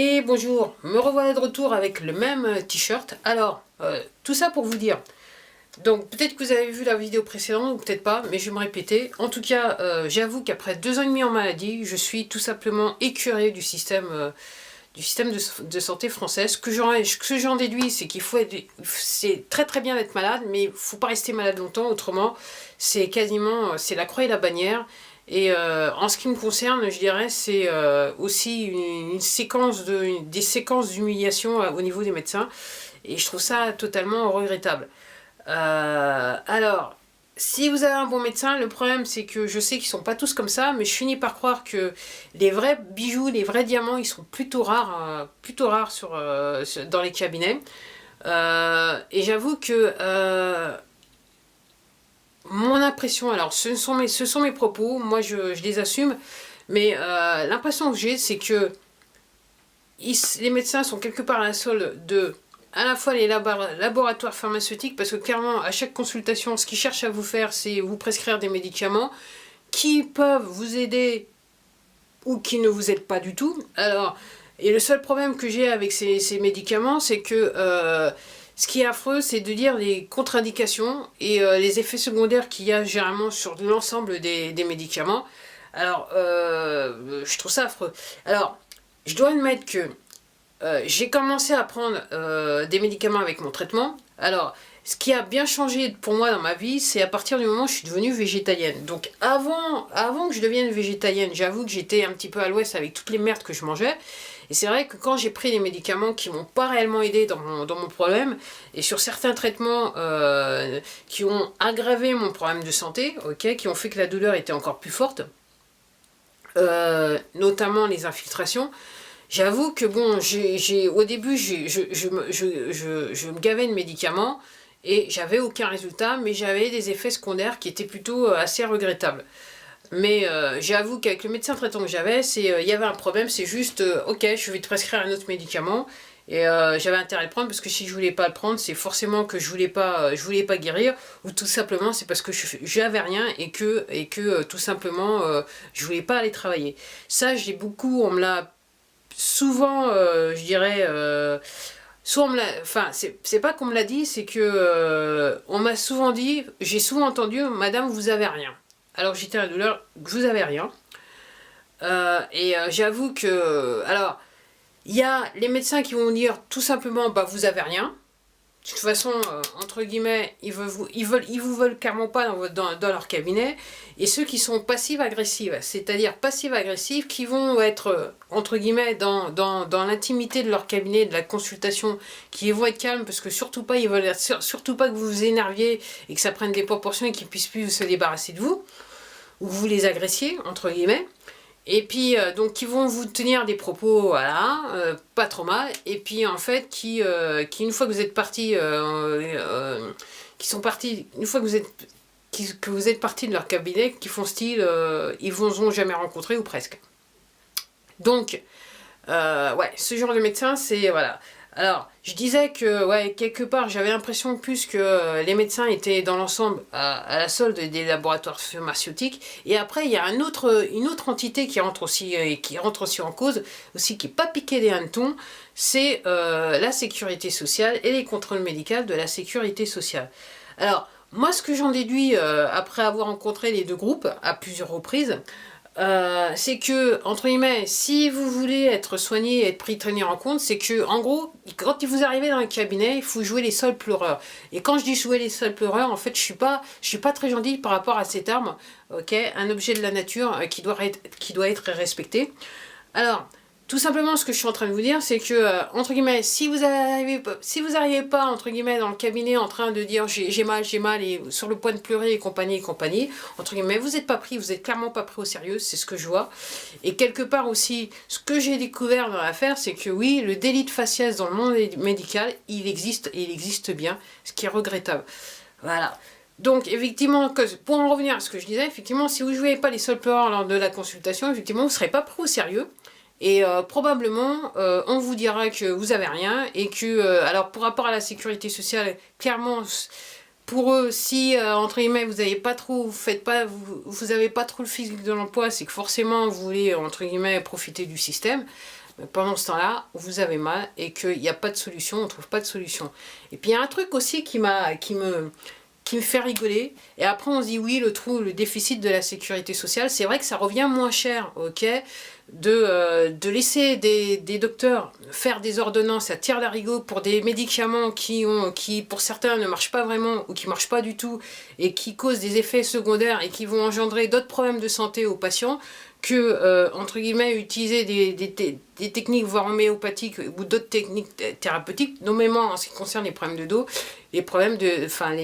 Et bonjour, me revoilà de retour avec le même t-shirt. Alors, tout ça pour vous dire. Donc, peut-être que vous avez vu la vidéo précédente, ou peut-être pas, mais je vais me répéter. En tout cas, j'avoue qu'après 2 ans et demi en maladie, je suis tout simplement écœuré du système de santé français. Ce que j'en déduis, c'est qu'il faut être... C'est très très bien d'être malade, mais il ne faut pas rester malade longtemps, autrement, c'est quasiment... C'est la croix et la bannière. Et en ce qui me concerne, je dirais, c'est aussi une séquence des séquences d'humiliation au niveau des médecins. Et je trouve ça totalement regrettable. Alors, si vous avez un bon médecin, le problème c'est que je sais qu'ils sont pas tous comme ça, mais je finis par croire que les vrais bijoux, les vrais diamants, ils sont plutôt rares dans les cabinets. Et j'avoue que mon impression, alors ce sont mes propos, moi je les assume, mais l'impression que j'ai, c'est que les médecins sont quelque part à la solde de à la fois les laboratoires pharmaceutiques, parce que clairement à chaque consultation, ce qu'ils cherchent à vous faire, c'est vous prescrire des médicaments qui peuvent vous aider ou qui ne vous aident pas du tout. Alors, et le seul problème que j'ai avec ces médicaments, c'est que ce qui est affreux, c'est de lire les contre-indications et les effets secondaires qu'il y a généralement sur l'ensemble des médicaments. Alors, je trouve ça affreux. Alors, je dois admettre que j'ai commencé à prendre des médicaments avec mon traitement. Alors, ce qui a bien changé pour moi dans ma vie, c'est à partir du moment où je suis devenue végétalienne. Donc avant que je devienne végétalienne, j'avoue que j'étais un petit peu à l'ouest avec toutes les merdes que je mangeais. Et c'est vrai que quand j'ai pris des médicaments qui m'ont pas réellement aidé dans mon problème, et sur certains traitements qui ont aggravé mon problème de santé, qui ont fait que la douleur était encore plus forte, notamment les infiltrations, j'avoue que bon, au début, je me gavais de médicaments et j'avais aucun résultat, mais j'avais des effets secondaires qui étaient plutôt assez regrettables. Mais j'avoue qu'avec le médecin traitant que j'avais, il y avait un problème, c'est juste, ok, je vais te prescrire un autre médicament. Et j'avais intérêt à le prendre parce que si je voulais pas le prendre, c'est forcément que je voulais pas guérir, ou tout simplement c'est parce que j'avais rien et que tout simplement je voulais pas aller travailler. Ça, on me l'a souvent, je dirais, soit on me l'a, enfin, c'est pas qu'on me l'a dit, c'est que on m'a souvent dit, j'ai souvent entendu, Madame, vous avez rien. Alors j'étais à la douleur, vous avez rien. J'avoue que, alors, il y a les médecins qui vont dire tout simplement, bah vous avez rien. De toute façon, entre guillemets, ils vous veulent carrément pas dans leur cabinet. Et ceux qui sont passives-agressives, c'est-à-dire passives-agressives, qui vont être, entre guillemets, dans l'intimité de leur cabinet, de la consultation, qui vont être calmes, parce que surtout pas, ils veulent surtout pas que vous vous énerviez et que ça prenne des proportions et qu'ils puissent plus se débarrasser de vous, ou que vous les agressiez, entre guillemets. Et puis, donc, ils vont vous tenir des propos, voilà, pas trop mal. Et puis, en fait, qui une fois que vous êtes parti, qui sont partis, une fois que vous êtes parti de leur cabinet, qui font style, ils vous ont jamais rencontré, ou presque. Donc, ouais, ce genre de médecin, c'est, voilà. Alors, je disais que, ouais, quelque part, j'avais l'impression plus que les médecins étaient dans l'ensemble à la solde des laboratoires pharmaceutiques. Et après, il y a une autre entité qui rentre aussi en cause, aussi qui n'est pas piquée des hannetons, c'est la sécurité sociale et les contrôles médicaux de la sécurité sociale. Alors, moi, ce que j'en déduis après avoir rencontré les deux groupes à plusieurs reprises, c'est que, entre guillemets, si vous voulez être soigné et être pris tenir en compte, c'est que, en gros, quand vous arrivez dans le cabinet, il faut jouer les seuls pleureurs. Et quand je dis jouer les seuls pleureurs, en fait, je suis pas très gentille par rapport à ces termes, ok, un objet de la nature qui doit être respecté. Alors, tout simplement, ce que je suis en train de vous dire, c'est que, entre guillemets, si vous arrivez pas, entre guillemets, dans le cabinet en train de dire j'ai mal, et sur le point de pleurer et compagnie, entre guillemets, vous êtes pas pris, vous êtes clairement pas pris au sérieux, c'est ce que je vois. Et quelque part aussi, ce que j'ai découvert dans l'affaire, c'est que oui, le délit de faciès dans le monde médical, il existe, et il existe bien, ce qui est regrettable. Voilà. Donc, effectivement, pour en revenir à ce que je disais, effectivement, si vous ne jouez pas les seuls pleureurs lors de la consultation, effectivement, vous ne serez pas pris au sérieux. Et probablement, on vous dira que vous avez rien et que, alors pour rapport à la sécurité sociale, clairement, pour eux, si entre guillemets vous avez pas trop, vous avez pas trop le physique de l'emploi, c'est que forcément vous voulez entre guillemets profiter du système. Mais pendant ce temps-là, vous avez mal et qu'il n'y a pas de solution, on ne trouve pas de solution. Et puis il y a un truc aussi qui me fait rigoler. Et après, on se dit oui, le déficit de la sécurité sociale, c'est vrai que ça revient moins cher, ok, de laisser des docteurs faire des ordonnances à tire-larigot pour des médicaments qui, pour certains, ne marchent pas vraiment ou qui ne marchent pas du tout et qui causent des effets secondaires et qui vont engendrer d'autres problèmes de santé aux patients, que, entre guillemets, utiliser des techniques voire homéopathiques ou d'autres techniques thérapeutiques, nommément en ce qui concerne les problèmes de dos, les problèmes de, enfin,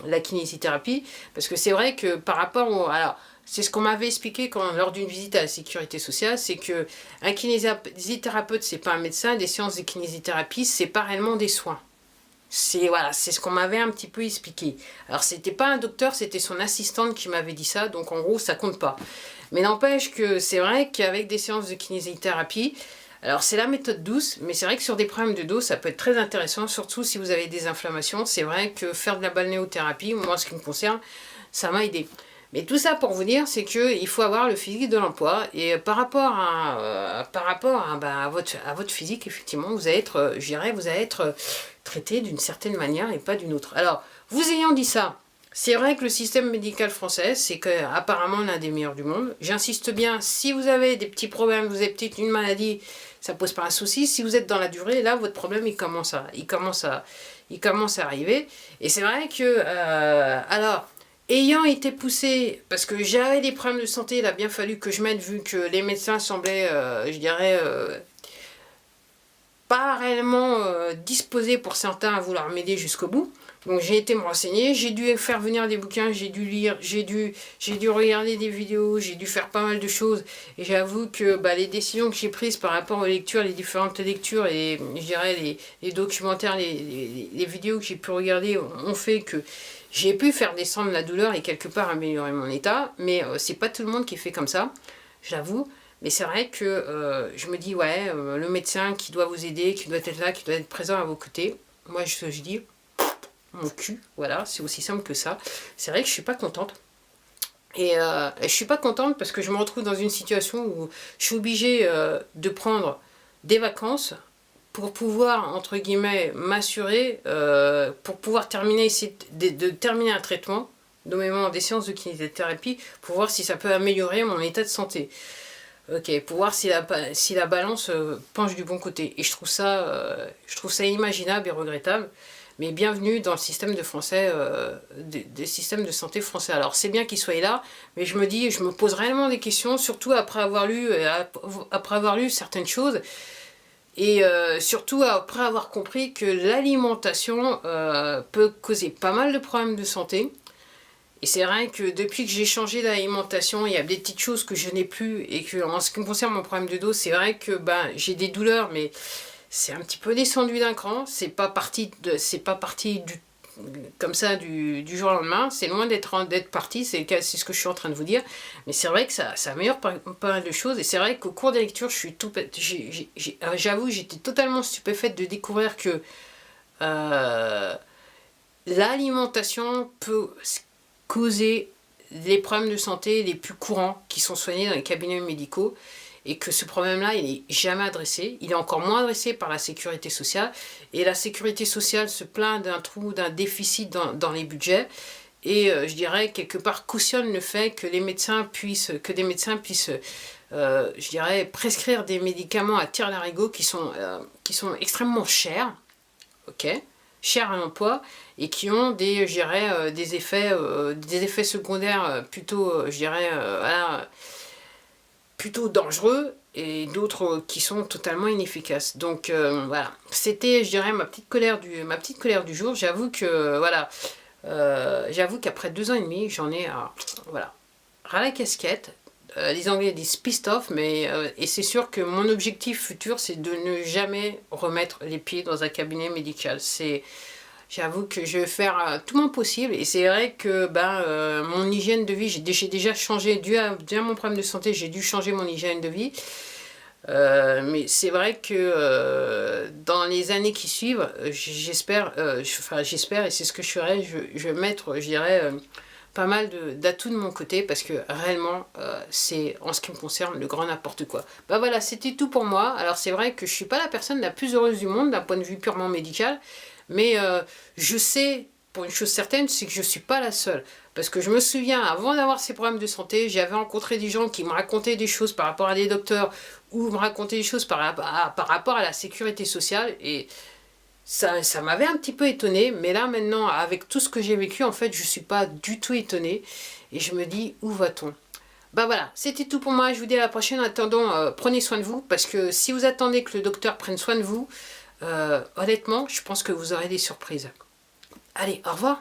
la kinésithérapie, parce que c'est vrai que par rapport au... Alors, c'est ce qu'on m'avait expliqué lors d'une visite à la sécurité sociale, c'est que un kinésithérapeute, c'est pas un médecin, des séances de kinésithérapie, c'est pas réellement des soins. Voilà, c'est ce qu'on m'avait un petit peu expliqué. Alors, c'était pas un docteur, c'était son assistante qui m'avait dit ça, donc en gros, ça compte pas. Mais n'empêche que c'est vrai qu'avec des séances de kinésithérapie, alors c'est la méthode douce, mais c'est vrai que sur des problèmes de dos, ça peut être très intéressant, surtout si vous avez des inflammations. C'est vrai que faire de la balnéothérapie, moi, en ce qui me concerne, ça m'a aidé. Mais tout ça pour vous dire, c'est qu'il faut avoir le physique de l'emploi. Et par rapport à, votre physique, effectivement, vous allez être, je dirais, vous allez être traité d'une certaine manière et pas d'une autre. Alors, vous ayant dit ça, c'est vrai que le système médical français, c'est apparemment l'un des meilleurs du monde. J'insiste bien, si vous avez des petits problèmes, vous avez peut-être une maladie, ça pose pas un souci. Si vous êtes dans la durée, là, votre problème, il commence à arriver. Et c'est vrai que, alors, ayant été poussé, parce que j'avais des problèmes de santé, il a bien fallu que je m'aide, vu que les médecins semblaient, je dirais, pas réellement disposés pour certains à vouloir m'aider jusqu'au bout. Donc j'ai été me renseigner, j'ai dû faire venir des bouquins, j'ai dû lire, j'ai dû regarder des vidéos, j'ai dû faire pas mal de choses. Et j'avoue que les décisions que j'ai prises par rapport aux lectures, les différentes lectures et je dirais les documentaires, les vidéos que j'ai pu regarder ont fait que j'ai pu faire descendre la douleur et quelque part améliorer mon état. Mais c'est pas tout le monde qui est fait comme ça, j'avoue. Mais c'est vrai que je me dis, ouais, le médecin qui doit vous aider, qui doit être là, qui doit être présent à vos côtés, moi je dis, mon cul, voilà, c'est aussi simple que ça. C'est vrai que je suis pas contente. Et je suis pas contente parce que je me retrouve dans une situation où je suis obligée de prendre des vacances pour pouvoir, entre guillemets, m'assurer, pour pouvoir terminer, essayer de terminer un traitement, nommément des séances de kinésithérapie, pour voir si ça peut améliorer mon état de santé. Ok, pour voir si la balance penche du bon côté. Et je trouve ça imaginable et regrettable. Mais bienvenue dans le système des systèmes de santé français. Alors c'est bien qu'ils soient là, mais je me pose réellement des questions, surtout après avoir lu certaines choses, et surtout après avoir compris que l'alimentation peut causer pas mal de problèmes de santé. Et c'est vrai que depuis que j'ai changé d'alimentation, il y a des petites choses que je n'ai plus, et que en ce qui me concerne mon problème de dos, c'est vrai que j'ai des douleurs, mais c'est un petit peu descendu d'un cran. C'est pas parti comme ça du jour au lendemain. C'est loin d'être parti. C'est ce que je suis en train de vous dire. Mais c'est vrai que ça améliore pas mal de choses. Et c'est vrai qu'au cours des lectures, j'avoue, j'étais totalement stupéfaite de découvrir que l'alimentation peut causer les problèmes de santé les plus courants qui sont soignés dans les cabinets médicaux, et que ce problème-là, il n'est jamais adressé. Il est encore moins adressé par la sécurité sociale. Et la sécurité sociale se plaint d'un trou, d'un déficit dans les budgets. Et je dirais, quelque part, cautionne le fait que des médecins puissent, je dirais, prescrire des médicaments à tire-larigot qui sont extrêmement chers, ok, chers à l'emploi, et qui ont des effets secondaires plutôt, je dirais, plutôt dangereux, et d'autres qui sont totalement inefficaces. Donc voilà, c'était, je dirais, ma petite colère du jour. J'avoue que voilà, j'avoue qu'après 2 ans et demi, j'en ai voilà, ras la casquette. Les Anglais disent pissed off, mais et c'est sûr que mon objectif futur, c'est de ne jamais remettre les pieds dans un cabinet médical. J'avoue que je vais faire tout mon possible, et c'est vrai que mon hygiène de vie, j'ai déjà changé, dû à mon problème de santé, j'ai dû changer mon hygiène de vie. Mais c'est vrai que dans les années qui suivent, j'espère, et c'est ce que je ferai, je vais mettre, je dirais, pas mal d'atouts de mon côté parce que réellement c'est en ce qui me concerne le grand n'importe quoi. Bah voilà, c'était tout pour moi. Alors c'est vrai que je suis pas la personne la plus heureuse du monde d'un point de vue purement médical, mais je sais pour une chose certaine, c'est que je suis pas la seule. Parce que je me souviens, avant d'avoir ces problèmes de santé, j'avais rencontré des gens qui me racontaient des choses par rapport à des docteurs ou me racontaient des choses par rapport à la sécurité sociale et ça m'avait un petit peu étonné, mais là maintenant, avec tout ce que j'ai vécu, en fait, je suis pas du tout étonnée. Et je me dis, où va-t-on? Bah voilà, c'était tout pour moi. Je vous dis à la prochaine. En attendant, prenez soin de vous, parce que si vous attendez que le docteur prenne soin de vous, honnêtement, je pense que vous aurez des surprises. Allez, au revoir!